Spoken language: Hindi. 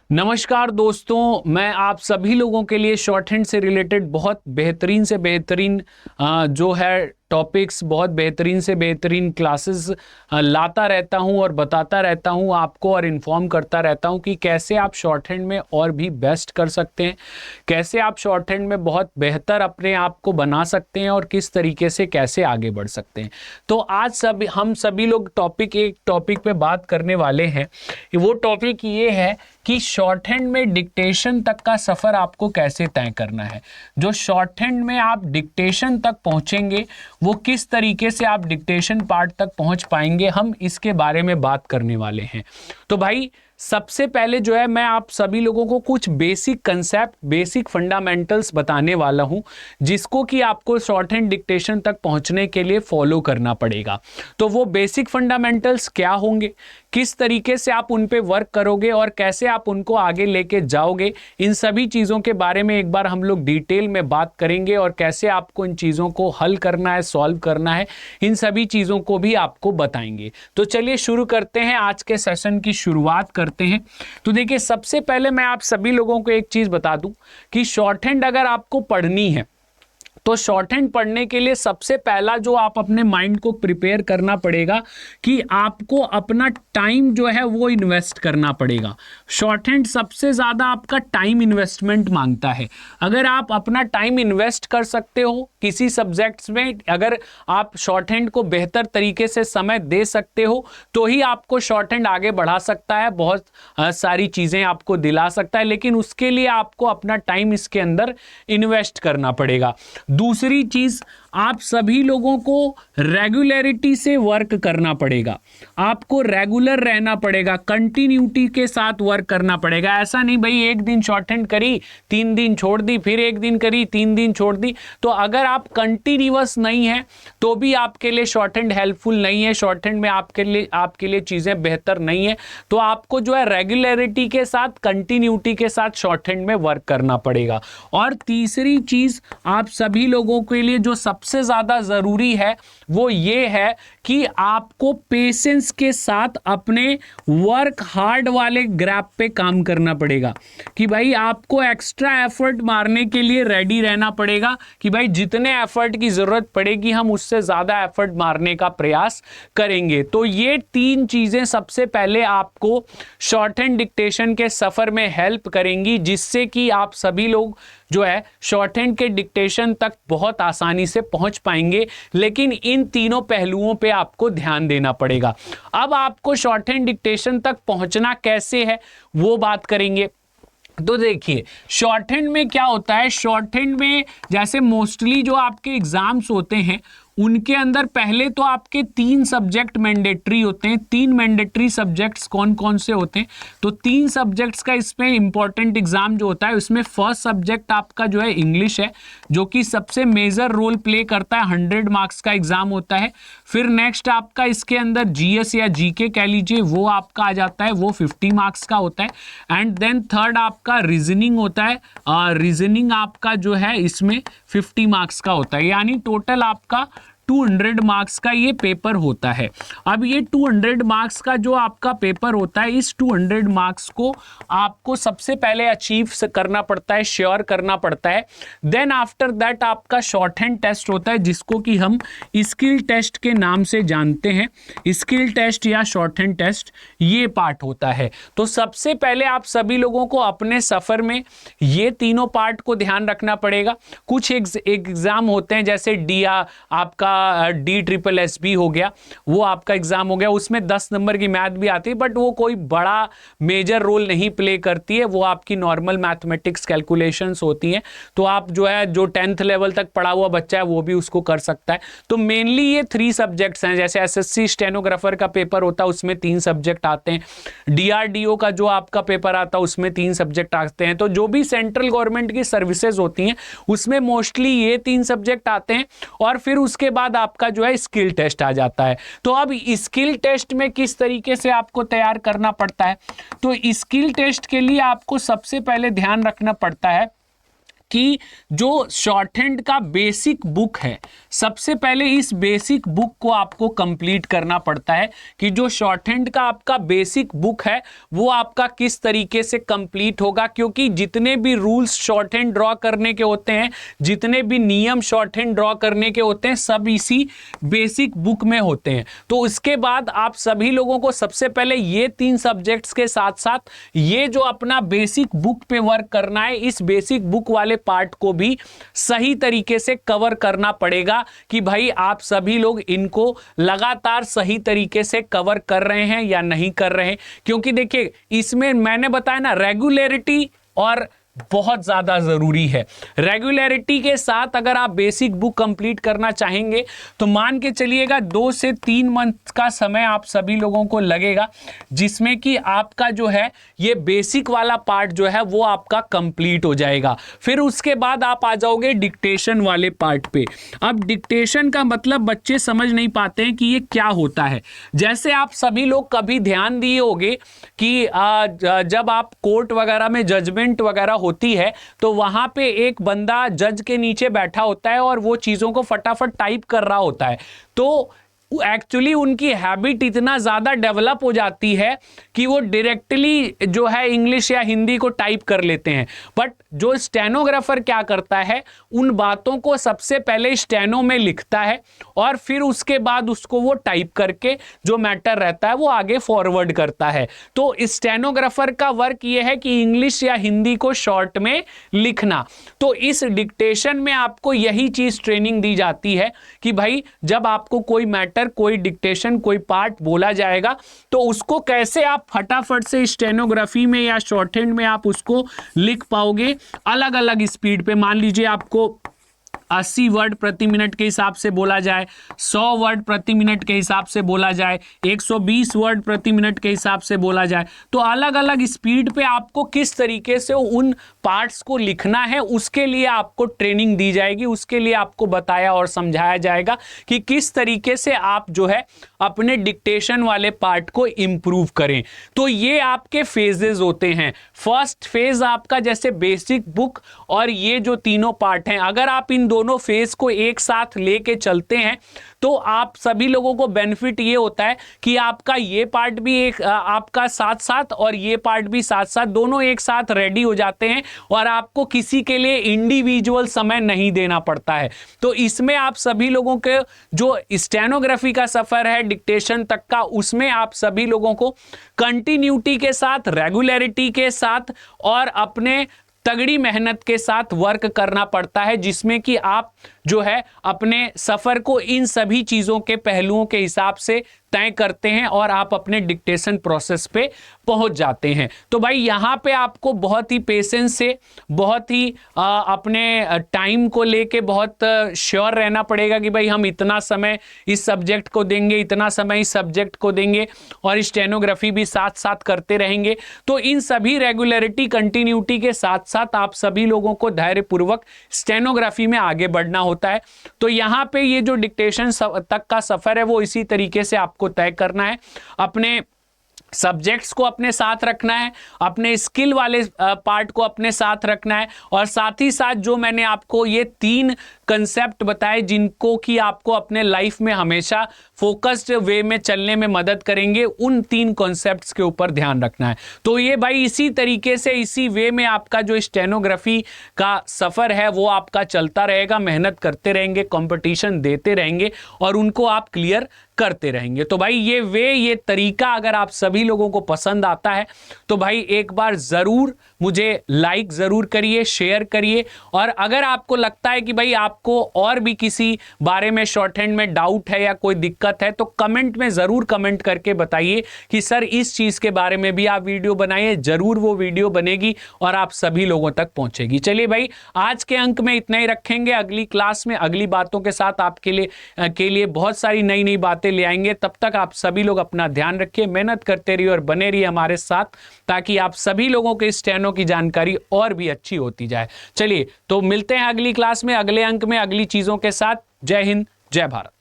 नमस्कार दोस्तों, मैं आप सभी लोगों के लिए शॉर्ट हैंड से रिलेटेड बहुत बेहतरीन से बेहतरीन जो है टॉपिक्स, बहुत बेहतरीन से बेहतरीन क्लासेस लाता रहता हूं और बताता रहता हूं आपको और इन्फॉर्म करता रहता हूं कि कैसे आप शॉर्ट हैंड में और भी बेस्ट कर सकते हैं, कैसे आप शॉर्ट हैंड में बहुत बेहतर अपने आप को बना सकते हैं और किस तरीके से कैसे आगे बढ़ सकते हैं। तो आज हम सभी लोग एक टॉपिक पे बात करने वाले हैं। वो टॉपिक ये है कि शॉर्ट हैंड में डिक्टेशन तक का सफ़र आपको कैसे तय करना है। जो शॉर्ट हैंड में आप डिक्टेशन तक पहुंचेंगे, वो किस तरीके से आप डिक्टेशन पार्ट तक पहुंच पाएंगे, हम इसके बारे में बात करने वाले हैं। तो भाई सबसे पहले जो है मैं आप सभी लोगों को कुछ बेसिक कंसेप्ट, बेसिक फंडामेंटल्स बताने वाला हूं, जिसको कि आपको शॉर्ट हैंड डिक्टेशन तक पहुंचने के लिए फॉलो करना पड़ेगा। तो वो बेसिक फंडामेंटल्स क्या होंगे, किस तरीके से आप उन पे वर्क करोगे और कैसे आप उनको आगे लेके जाओगे, इन सभी चीज़ों के बारे में एक बार हम लोग डिटेल में बात करेंगे और कैसे आपको इन चीज़ों को हल करना है, सॉल्व करना है, इन सभी चीज़ों को भी आपको बताएंगे। तो चलिए शुरू करते हैं, आज के सेशन की शुरुआत करते हैं। तो देखिए, सबसे पहले मैं आप सभी लोगों को एक चीज़ बता दूं कि शॉर्ट हैंड अगर आपको पढ़नी है तो शॉर्ट हैंड पढ़ने के लिए सबसे पहला जो आप अपने माइंड को प्रिपेयर करना पड़ेगा कि आपको अपना टाइम जो है वो इन्वेस्ट करना पड़ेगा। शॉर्ट हैंड सबसे ज़्यादा आपका टाइम इन्वेस्टमेंट मांगता है। अगर आप अपना टाइम इन्वेस्ट कर सकते हो किसी सब्जेक्ट्स में, अगर आप शॉर्ट हैंड को बेहतर तरीके से समय दे सकते हो, तो ही आपको शॉर्ट हैंड आगे बढ़ा सकता है, बहुत सारी चीज़ें आपको दिला सकता है। लेकिन उसके लिए आपको अपना टाइम इसके अंदर इन्वेस्ट करना पड़ेगा। दूसरी चीज, आप सभी लोगों को रेगुलरिटी से वर्क करना पड़ेगा। आपको रेगुलर रहना पड़ेगा, कंटिन्यूटी के साथ वर्क करना पड़ेगा। ऐसा नहीं भाई एक दिन शॉर्ट हैंड करी, 3 दिन छोड़ दी, फिर एक दिन करी, 3 दिन छोड़ दी। तो अगर आप कंटिन्यूअस नहीं है तो भी आपके लिए शॉर्ट हैंड हेल्पफुल नहीं है, शॉर्ट हैंड में आपके लिए चीजें बेहतर नहीं है। तो आपको जो है रेगुलरिटी के साथ, कंटिन्यूटी के साथ शॉर्ट हैंड में वर्क करना पड़ेगा। और तीसरी चीज आप सभी लोगों के लिए जो सबसे ज्यादा जरूरी है वो ये है कि आपको पेशेंस के साथ अपने वर्क हार्ड वाले ग्रैप पे काम करना पड़ेगा। कि भाई आपको एक्स्ट्रा एफर्ट मारने के लिए रेडी रहना पड़ेगा कि भाई जितने एफर्ट की जरूरत पड़ेगी हम उससे ज्यादा एफर्ट मारने का प्रयास करेंगे। तो ये 3 चीजें सबसे पहले आपको शॉर्ट हैंड डिक्टेशन के सफर में हेल्प करेंगी, जिससे कि आप सभी लोग जो है शॉर्ट हैंड के डिक्टेशन तक बहुत आसानी से पहुंच पाएंगे। लेकिन इन तीनों पहलुओं पे आपको ध्यान देना पड़ेगा। अब आपको शॉर्ट हैंड डिक्टेशन तक पहुंचना कैसे है वो बात करेंगे। तो देखिए, शॉर्ट हैंड में क्या होता है, शॉर्ट हैंड में जैसे मोस्टली जो आपके एग्जाम्स होते हैं उनके अंदर पहले तो आपके 3 सब्जेक्ट मैंडेटरी होते हैं। 3 मैंडेटरी सब्जेक्ट्स कौन कौन से होते हैं, तो 3 सब्जेक्ट्स का इसमें इंपॉर्टेंट एग्जाम जो होता है उसमें फर्स्ट सब्जेक्ट आपका जो है इंग्लिश है, जो कि सबसे मेजर रोल प्ले करता है, 100 मार्क्स का एग्जाम होता है। फिर नेक्स्ट आपका इसके अंदर जीएस या जीके कह लीजिए, वो आपका आ जाता है, वो 50 मार्क्स का होता है। एंड देन थर्ड आपका रीजनिंग होता है, रीजनिंग आपका जो है इसमें 50 मार्क्स का होता है, यानी टोटल आपका 200 मार्क्स का ये पेपर होता है। अब ये 200 मार्क्स का जो आपका पेपर होता है, इस 200 मार्क्स को आपको सबसे पहले अचीव करना पड़ता है, श्योर करना पड़ता है। देन आफ्टर दैट आपका शॉर्ट हैंड टेस्ट होता है, जिसको कि हम स्किल टेस्ट के नाम से जानते हैं। स्किल टेस्ट या शॉर्ट हैंड टेस्ट, ये पार्ट होता है। तो सबसे पहले आप सभी लोगों को अपने सफर में ये तीनों पार्ट को ध्यान रखना पड़ेगा। कुछ एग्जाम होते हैं, जैसे आपका DSSB हो गया, वो आपका एग्जाम हो गया, उसमें 10 नंबर की मैथ भी आती है, बट वो कोई बड़ा मेजर रोल नहीं प्ले करती है, वो आपकी नॉर्मल मैथमेटिक्स कैलकुलेशंस होती हैं। तो आप जो है, जो 10th लेवल तक पढ़ा हुआ बच्चा है वो भी उसको कर सकता है। तो मेनली ये 3 सब्जेक्ट्स हैं। जैसे SSC स्टेनोग्राफर का पेपर होता है, उसमें 3 सब्जेक्ट आते हैं। DRDO का जो आपका पेपर आता है उसमें 3 सब्जेक्ट आते हैं। तो जो भी सेंट्रल गवर्नमेंट की सर्विसेज होती हैं उसमें मोस्टली ये 3 सब्जेक्ट आते हैं। और फिर उसके बाद आपका जो है स्किल टेस्ट आ जाता है। तो अब स्किल टेस्ट में किस तरीके से आपको तैयार करना पड़ता है, तो स्किल टेस्ट के लिए आपको सबसे पहले ध्यान रखना पड़ता है कि जो शॉर्ट हैंड का बेसिक बुक है, सबसे पहले इस बेसिक बुक को आपको कंप्लीट करना पड़ता है कि जो शॉर्ट हैंड का आपका बेसिक बुक है वो आपका किस तरीके से कंप्लीट होगा, क्योंकि जितने भी रूल्स शॉर्ट हैंड ड्रॉ करने के होते हैं, जितने भी नियम शॉर्ट हैंड ड्रॉ करने के होते हैं, सब इसी बेसिक बुक में होते हैं। तो उसके बाद आप सभी लोगों को सबसे पहले ये 3 सब्जेक्ट्स के साथ साथ ये जो अपना बेसिक बुक पे वर्क करना है, इस बेसिक बुक वाले पार्ट को भी सही तरीके से कवर करना पड़ेगा कि भाई आप सभी लोग इनको लगातार सही तरीके से कवर कर रहे हैं या नहीं कर रहे हैं। क्योंकि देखिए इसमें मैंने बताया ना, रेगुलरिटी और बहुत ज्यादा जरूरी है। रेगुलरिटी के साथ अगर आप बेसिक बुक कंप्लीट करना चाहेंगे तो मान के चलिएगा 2 से 3 मंथ का समय आप सभी लोगों को लगेगा, जिसमें कि आपका जो है ये बेसिक वाला पार्ट जो है वो आपका कंप्लीट हो जाएगा। फिर उसके बाद आप आ जाओगे डिक्टेशन वाले पार्ट पे। अब डिक्टेशन का मतलब बच्चे समझ नहीं पाते हैं कि ये क्या होता है। जैसे आप सभी लोग कभी ध्यान दिए होंगे कि जब आप कोर्ट वगैरह में जजमेंट वगैरह होती है तो वहां पे एक बंदा जज के नीचे बैठा होता है और वो चीजों को फटाफट टाइप कर रहा होता है। तो एक्चुअली उनकी हैबिट इतना ज्यादा डेवलप हो जाती है कि वो डायरेक्टली जो है इंग्लिश या हिंदी को टाइप कर लेते हैं। बट जो स्टेनोग्राफर क्या करता है, उन बातों को सबसे पहले स्टेनो में लिखता है और फिर उसके बाद उसको वो टाइप करके जो मैटर रहता है वो आगे फॉरवर्ड करता है। तो स्टेनोग्राफर का वर्क ये है कि इंग्लिश या हिंदी को शॉर्ट में लिखना। तो इस डिक्टेशन में आपको यही चीज ट्रेनिंग दी जाती है कि भाई जब आपको कोई मैटर, कोई डिक्टेशन, कोई पार्ट बोला जाएगा तो उसको कैसे आप फटाफट से स्टेनोग्राफी में या शॉर्ट हैंड में आप उसको लिख पाओगे अलग अलग स्पीड पे। मान लीजिए आपको 80 वर्ड प्रति मिनट के हिसाब से बोला जाए, 100 वर्ड प्रति मिनट के हिसाब से बोला जाए, 120 वर्ड प्रति मिनट के हिसाब से बोला जाए, तो अलग अलग स्पीड पे आपको किस तरीके से उन पार्ट्स को लिखना है उसके लिए आपको ट्रेनिंग दी जाएगी। उसके लिए आपको बताया और समझाया जाएगा कि किस तरीके से आप जो है अपने डिक्टेशन वाले पार्ट को इंप्रूव करें। तो ये आपके फेजेस होते हैं। फर्स्ट फेज आपका जैसे बेसिक बुक और ये जो तीनों पार्ट हैं, अगर आप इन दोनों फेज को एक साथ लेके चलते हैं तो आप सभी लोगों को बेनिफिट ये होता है कि आपका ये पार्ट भी एक आपका साथ साथ और ये पार्ट भी साथ साथ, दोनों एक साथ रेडी हो जाते हैं और आपको किसी के लिए इंडिविजुअल समय नहीं देना पड़ता है। तो इसमें आप सभी लोगों के जो स्टेनोग्राफी का सफर है डिक्टेशन तक का, उसमें आप सभी लोगों को कंटिन्यूटी के साथ, रेगुलरिटी के साथ और अपने तगड़ी मेहनत के साथ वर्क करना पड़ता है, जिसमें कि आप जो है अपने सफर को इन सभी चीजों के पहलुओं के हिसाब से तय करते हैं और आप अपने डिक्टेशन प्रोसेस पे पहुंच जाते हैं। तो भाई यहाँ पे आपको बहुत ही पेशेंस से, बहुत ही अपने टाइम को लेके बहुत श्योर रहना पड़ेगा कि भाई हम इतना समय इस सब्जेक्ट को देंगे, इतना समय इस सब्जेक्ट को देंगे और स्टेनोग्राफी भी साथ साथ करते रहेंगे। तो इन सभी रेगुलरिटी, कंटिन्यूटी के साथ साथ आप सभी लोगों को धैर्यपूर्वक स्टेनोग्राफी में आगे बढ़ना होता है। तो यहाँ पे ये जो डिक्टेशन तक का सफर है वो इसी तरीके से आपको तय करना है। अपने सब्जेक्ट्स को अपने साथ रखना है, अपने स्किल वाले पार्ट को अपने साथ रखना है और साथ ही साथ जो मैंने आपको ये 3 कंसेप्ट बताए जिनको कि आपको अपने लाइफ में हमेशा फोकस्ड वे में चलने में मदद करेंगे, उन 3 कॉन्सेप्ट्स के ऊपर ध्यान रखना है। तो ये भाई इसी तरीके से, इसी वे में आपका जो स्टेनोग्राफी का सफर है वो आपका चलता रहेगा। मेहनत करते रहेंगे, कंपटीशन देते रहेंगे और उनको आप क्लियर करते रहेंगे। तो भाई ये वे, ये तरीका अगर आप सभी लोगों को पसंद आता है तो भाई एक बार जरूर मुझे लाइक जरूर करिए, शेयर करिए। और अगर आपको लगता है कि भाई आपको और भी किसी बारे में शॉर्ट हैंड में डाउट है या कोई दिक्कत है तो कमेंट में जरूर कमेंट करके बताइए कि सर इस चीज के बारे में भी आप वीडियो बनाइए। जरूर वो वीडियो बनेगी और आप सभी लोगों तक पहुंचेगी। चलिए भाई आज के अंक में इतना ही रखेंगे। अगली क्लास में अगली बातों के साथ आपके लिए बहुत सारी नई नई बातें ले आएंगे। तब तक आप सभी लोग अपना ध्यान रखिए, मेहनत करते रहिए और बने रहिए हमारे साथ, ताकि आप सभी लोगों के स्टेनो की जानकारी और भी अच्छी होती जाए। चलिए तो मिलते हैं अगली क्लास में, अगले अंक में, अगली चीजों के साथ। जय हिंद, जय भारत।